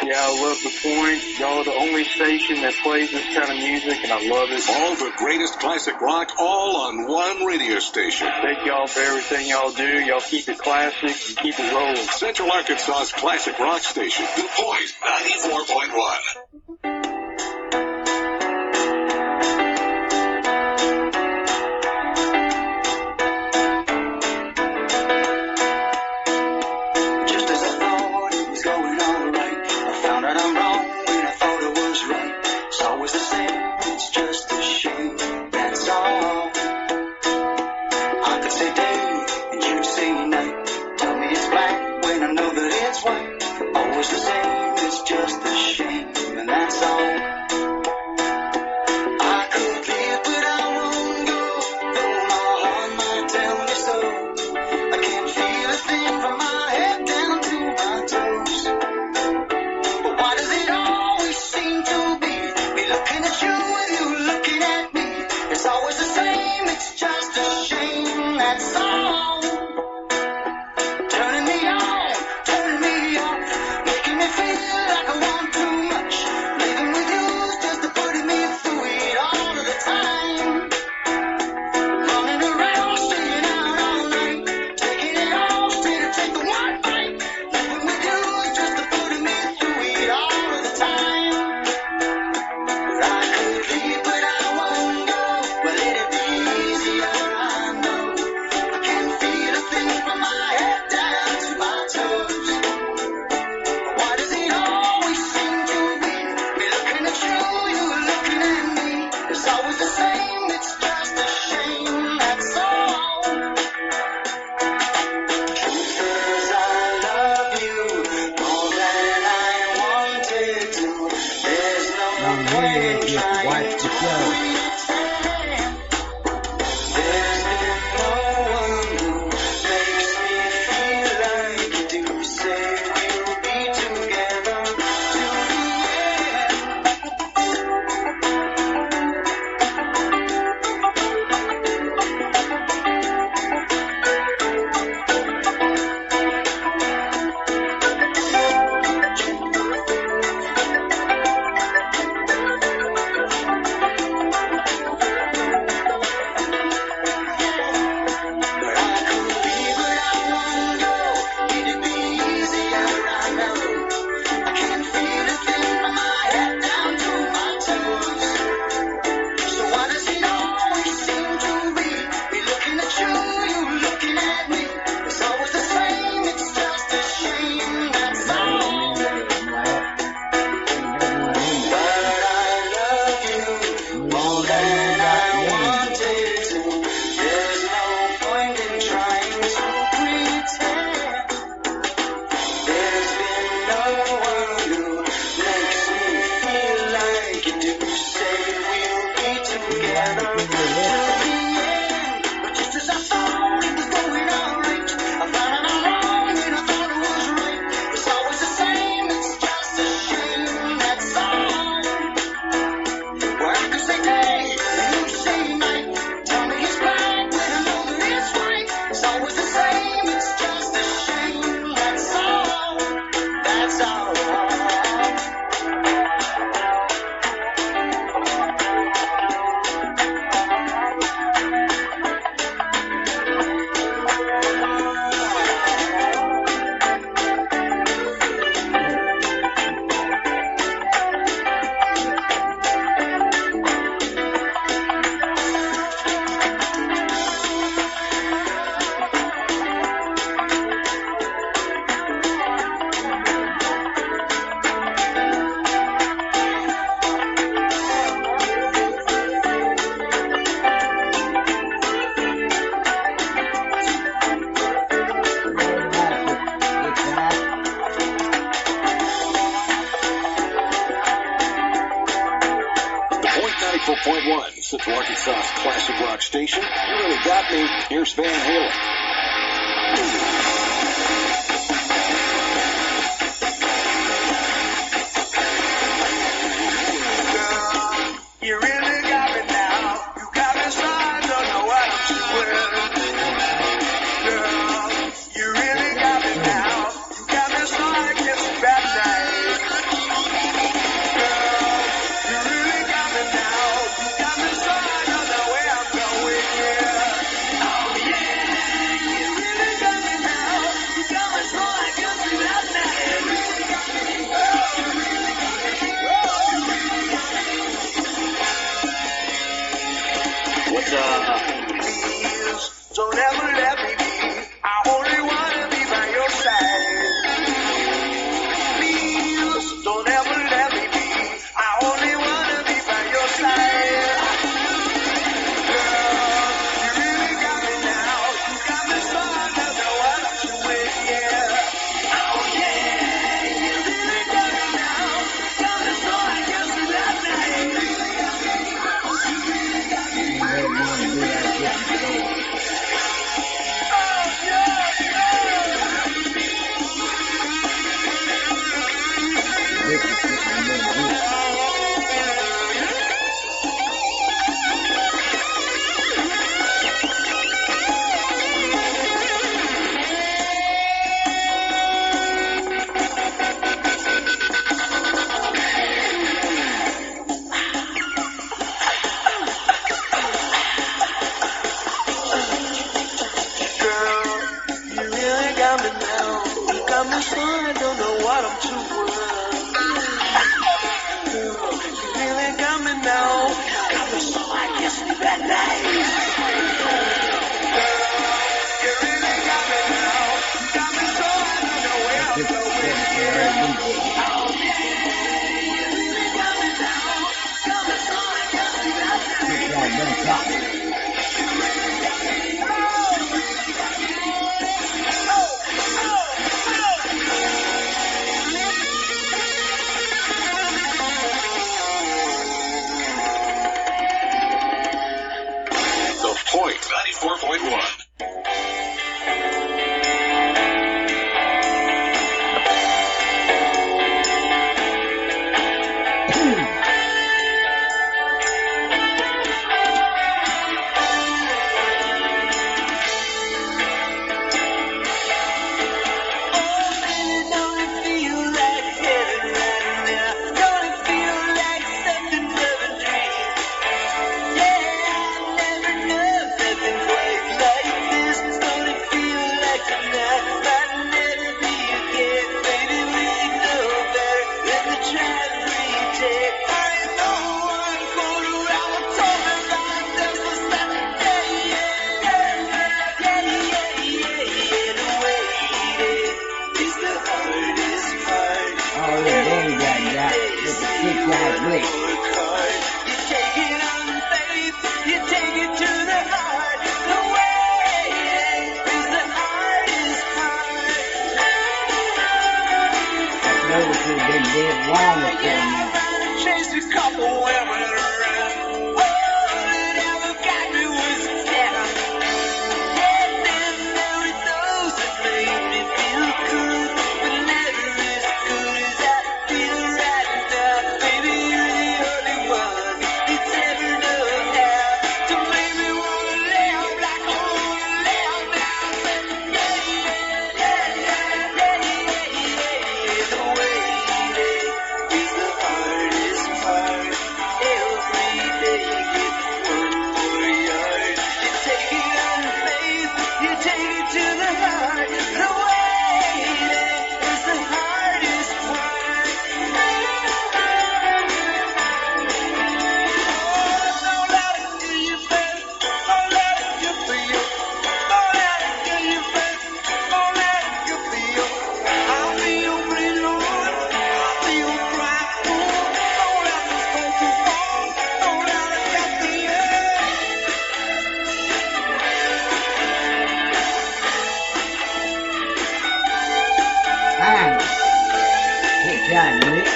Yeah, I love the point. Y'all are the only station that plays this kind of music, and I love it. All the greatest classic rock, all on one radio station. Thank y'all for everything y'all do. Y'all keep it classic and keep it rolling. Central Arkansas's classic rock station, The Point 94.1. Central Arkansas's classic rock station. You really got me. Here's Van Halen. You really got me now. You got me so I don't know what to wear. Girl, you really got me now. You got me so I kiss that night. The Point 94.1. Chased a couple women around. All it ever got me was a stab. Yeah, then there were those that made me feel good, but never as good as I feel right now. Baby, you're the only one that's ever known how to make me wanna live like I wanna live now. The waiting is the hardest part. Every day gets one more yard. You take it on faith, you take it to the heart. The waiting is the hardest part. Oh, don't let it do you best. Don't let it get for you. Don't let it do you best. Don't let it get for you. I'll be your pretty Lord. I'll be your crying fool. Don't let this go too far. Don't let it get to you. Fine. Keep trying, Rick.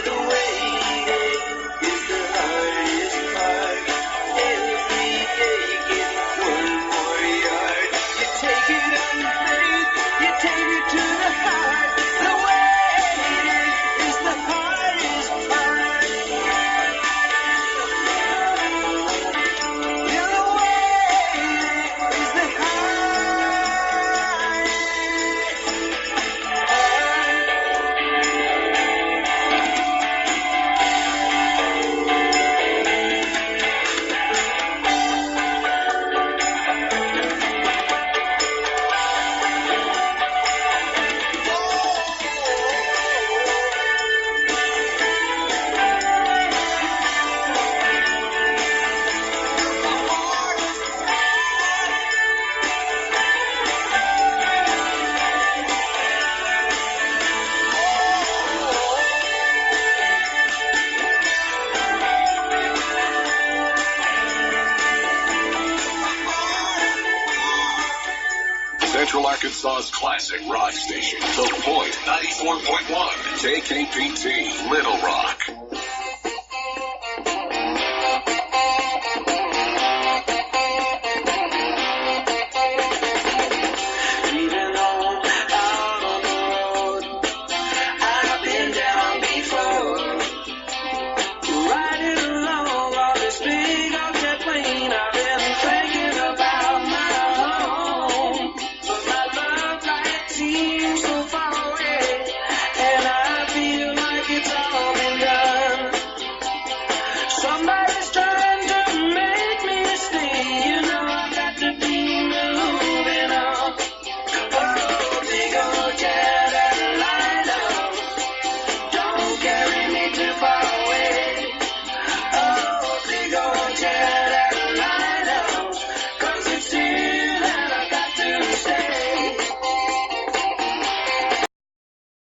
The waiting is the hardest part. Every day gets one more yard. You take it on faith, you take it to the heart. The waiting is the hardest part. Yeah, the waiting is the hardest part. Central Arkansas's classic rock station. The Point 94.1. KKPT, Little Rock.